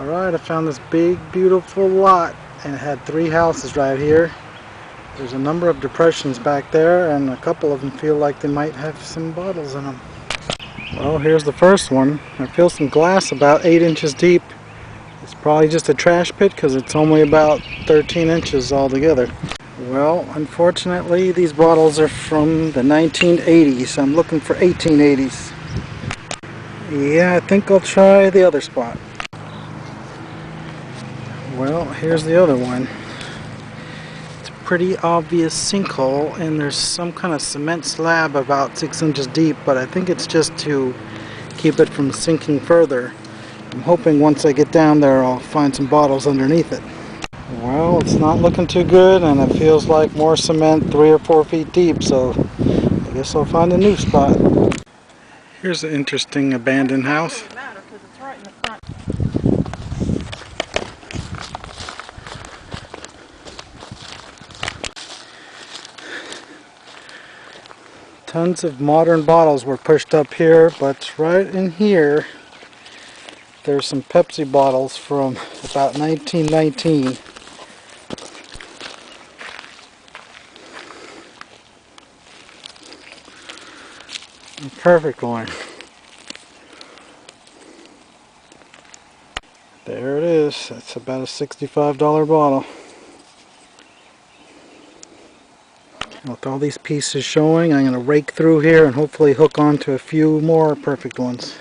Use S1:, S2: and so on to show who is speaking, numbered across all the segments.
S1: Alright, I found this big beautiful lot and it had 3 houses right here. There's a number of depressions back there and a couple of them feel like they might have some bottles in them. Well, here's the first one. I feel some glass about 8 inches deep. It's probably just a trash pit because it's only about 13 inches altogether. Well, unfortunately these bottles are from the 1980s. I'm looking for 1880s. Yeah, I think I'll try the other spot. Well, here's the other one. It's a pretty obvious sinkhole and there's some kind of cement slab about 6 inches deep, but I think it's just to keep it from sinking further. I'm hoping once I get down there I'll find some bottles underneath it. Well, it's not looking too good and it feels like more cement 3 or 4 feet deep, so I guess I'll find a new spot. Here's an interesting abandoned house. Tons of modern bottles were pushed up here, but right in here there's some Pepsi bottles from about 1919. Perfect one. There it is. That's about a $65 bottle. With all these pieces showing, I'm going to rake through here and hopefully hook onto a few more perfect ones.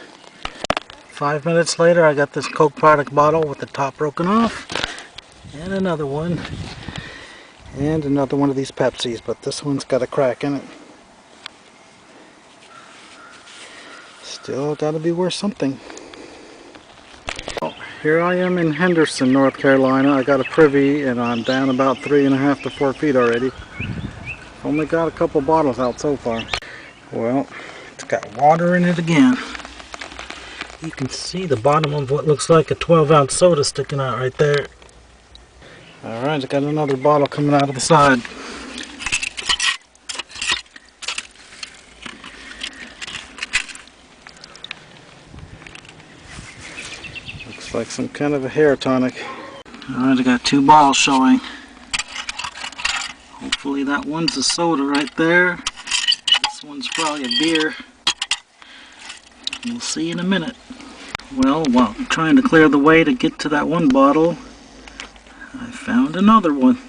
S1: 5 minutes later I got this Coke product bottle with the top broken off. And another one. And another one of these Pepsis, but this one's got a crack in it. Still got to be worth something. Well, here I am in Henderson, North Carolina. I got a Privy and I'm down about 3.5 to 4 feet already. Only got a couple bottles out so far. Well, it's got water in it again. You can see the bottom of what looks like a 12-ounce soda sticking out right there. Alright, I got another bottle coming out of the side. Looks like some kind of a hair tonic. Alright, I got 2 bottles showing. Hopefully that one's a soda right there. This one's probably a beer. We'll see in a minute. Well, while I'm trying to clear the way to get to that one bottle, I found another one.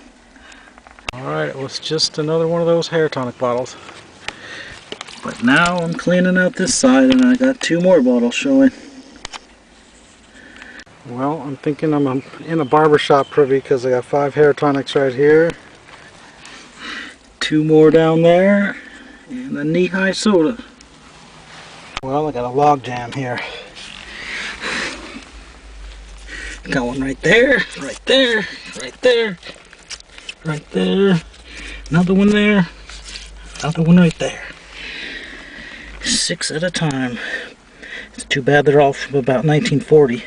S1: Alright, it was just another one of those hair tonic bottles. But now I'm cleaning out this side and I got 2 more bottles showing. Well, I'm thinking I'm in a barbershop Privy because I got 5 hair tonics right here. 2 more down there, and a knee-high soda. Well, I got a log jam here. Got one right there, right there, right there, right there. Another one there, another one right there. 6 at a time. It's too bad they're all from about 1940.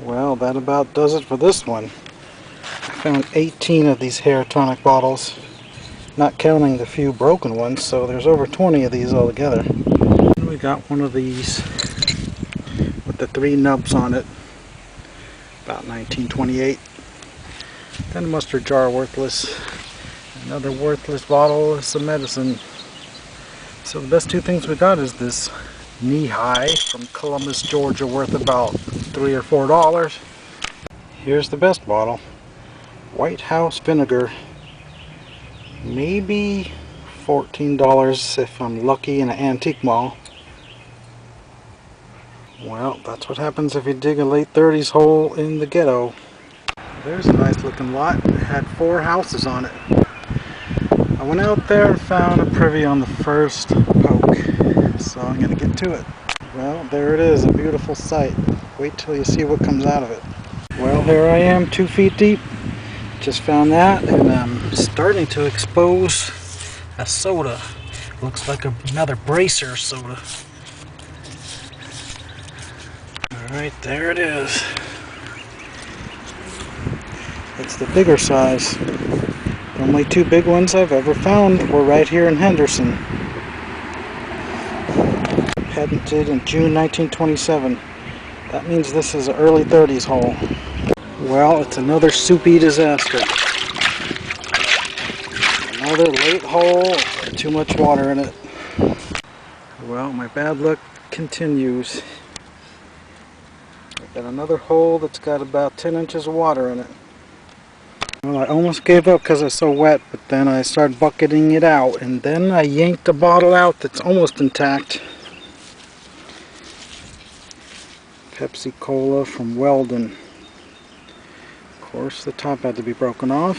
S1: Well, that about does it for this one. I found 18 of these hair tonic bottles, not counting the few broken ones, so there's over 20 of these altogether. We got one of these with the 3 nubs on it, about 1928. Then a mustard jar, worthless. Another worthless bottle is some medicine. So the best 2 things we got is this knee-high from Columbus, Georgia, worth about $3 or $4. Here's the best bottle, White House vinegar. Maybe $14 if I'm lucky in an antique mall. Well, that's what happens if you dig a late 30s hole in the ghetto. There's a nice looking lot. It had 4 houses on it. I went out there and found a Privy on the first poke, so I'm going to get to it. Well, there it is, a beautiful sight. Wait till you see what comes out of it. Well, here I am, 2 feet deep. Just found that, and I'm starting to expose a soda. Looks like another bracer soda. Alright, there it is. It's the bigger size. The only 2 big ones I've ever found were right here in Henderson. Patented in June 1927. That means this is an early 30s hole. Well, it's another soupy disaster. Another late hole, too much water in it. Well, my bad luck continues. I've got another hole that's got about 10 inches of water in it. Well, I almost gave up because it's so wet, but then I started bucketing it out, and then I yanked a bottle out that's almost intact. Pepsi Cola from Weldon. Of course, the top had to be broken off.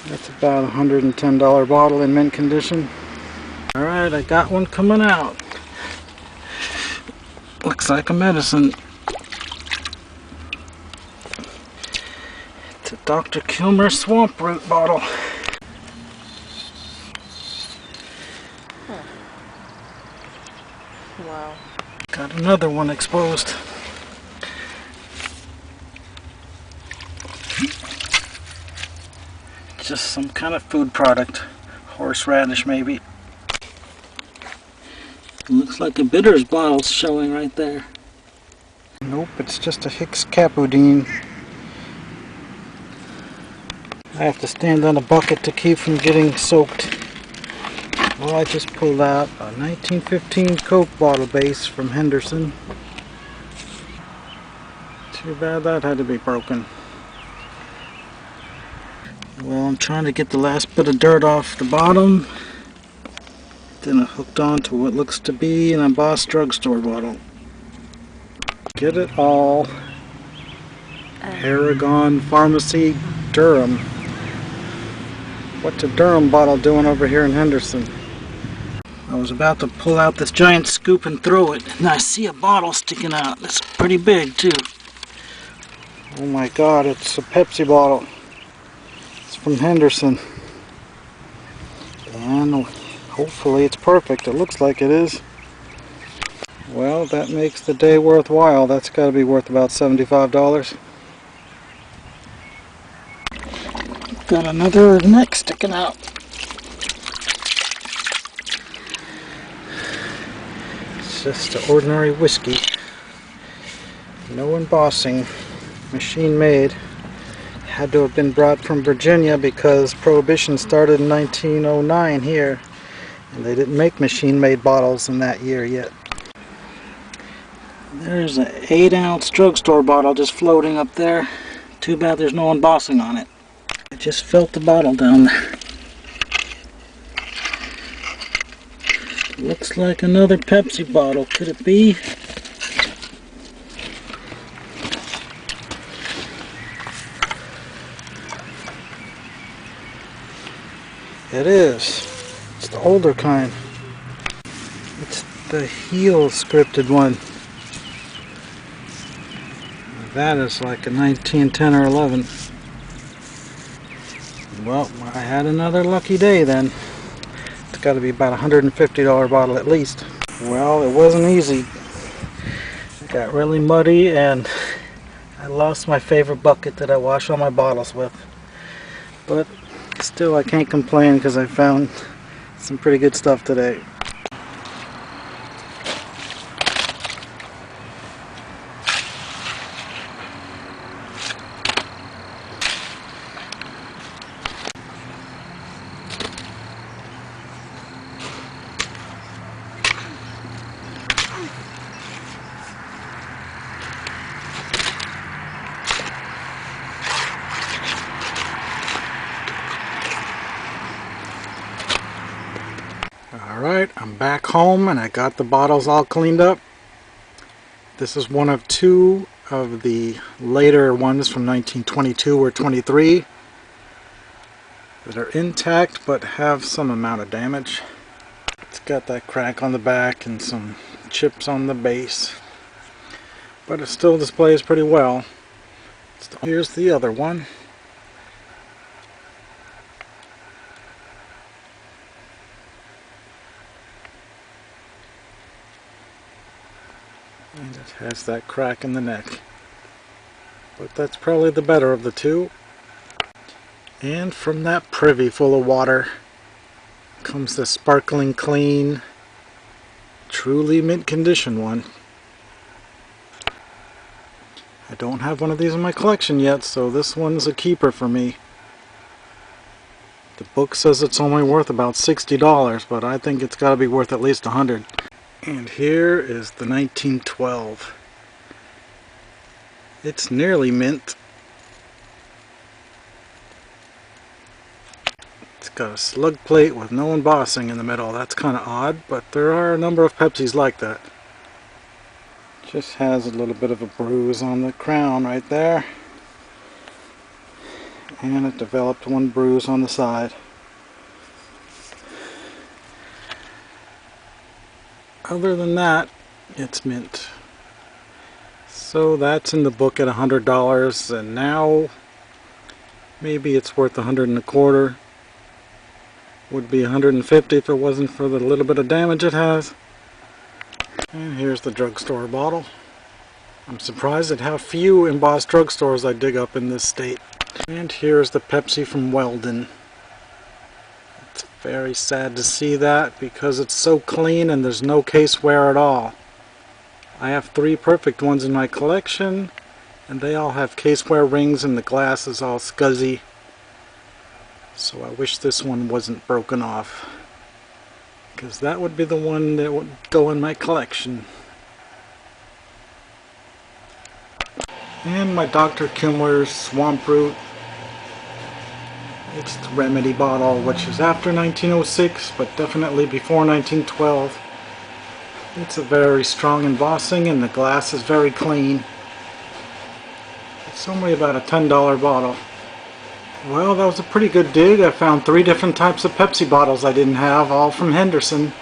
S1: That's about a $110 bottle in mint condition. Alright, I got one coming out. Looks like a medicine. It's a Dr. Kilmer Swamp Root bottle.
S2: Wow.
S1: Got another one exposed. Just some kind of food product. Horseradish maybe. Looks like a bitters bottle's showing right there. Nope, it's just a Hicks Capodine. I have to stand on a bucket to keep from getting soaked. Well, I just pulled out a 1915 Coke bottle base from Henderson. Too bad that had to be broken. Well, I'm trying to get the last bit of dirt off the bottom. Then I hooked on to what looks to be an embossed drugstore bottle. Get it all. Paragon Pharmacy, Durham. What's a Durham bottle doing over here in Henderson? I was about to pull out this giant scoop and throw it, and I see a bottle sticking out. It's pretty big too. Oh my god, it's a Pepsi bottle. It's from Henderson. And hopefully it's perfect. It looks like it is. Well, that makes the day worthwhile. That's got to be worth about $75. Got another neck sticking out. It's just an ordinary whiskey. No embossing. Machine made. Had to have been brought from Virginia because Prohibition started in 1909 here. And they didn't make machine-made bottles in that year yet. There's an 8-ounce drugstore bottle just floating up there. Too bad there's no embossing on it. I just felt the bottle down there. Looks like another Pepsi bottle. Could it be? It is. It's the older kind. It's the heel scripted one. That is like a 1910 or 11. Well, I had another lucky day then. It's got to be about a $150 bottle at least. Well, it wasn't easy. It got really muddy and I lost my favorite bucket that I wash all my bottles with. But still, I can't complain because I found some pretty good stuff today. Alright, I'm back home and I got the bottles all cleaned up. This is one of two of the later ones from 1922 or 23 that are intact but have some amount of damage. It's got that crack on the back and some chips on the base, but it still displays pretty well. Here's the other one. And it has that crack in the neck. But that's probably the better of the two. And from that Privy full of water comes the sparkling clean, truly mint condition one. I don't have one of these in my collection yet, so this one's a keeper for me. The book says it's only worth about $60, but I think it's got to be worth at least $100. And here is the 1912. It's nearly mint. It's got a slug plate with no embossing in the middle. That's kind of odd, but there are a number of Pepsis like that. Just has a little bit of a bruise on the crown right there. And it developed one bruise on the side. Other than that, it's mint. So that's in the book at $100, and now maybe it's worth $125. Would be $150 if it wasn't for the little bit of damage it has. And here's the drugstore bottle. I'm surprised at how few embossed drugstores I dig up in this state. And here's the Pepsi from Weldon. It's very sad to see that because it's so clean and there's no case wear at all. I have 3 perfect ones in my collection, and they all have case wear rings and the glass is all scuzzy. So I wish this one wasn't broken off, because that would be the one that would go in my collection. And my Dr. Kimler's Swamp Root. It's the Remedy bottle, which is after 1906, but definitely before 1912. It's a very strong embossing and the glass is very clean. It's only about a $10 bottle. Well, that was a pretty good dig. I found 3 different types of Pepsi bottles I didn't have, all from Henderson.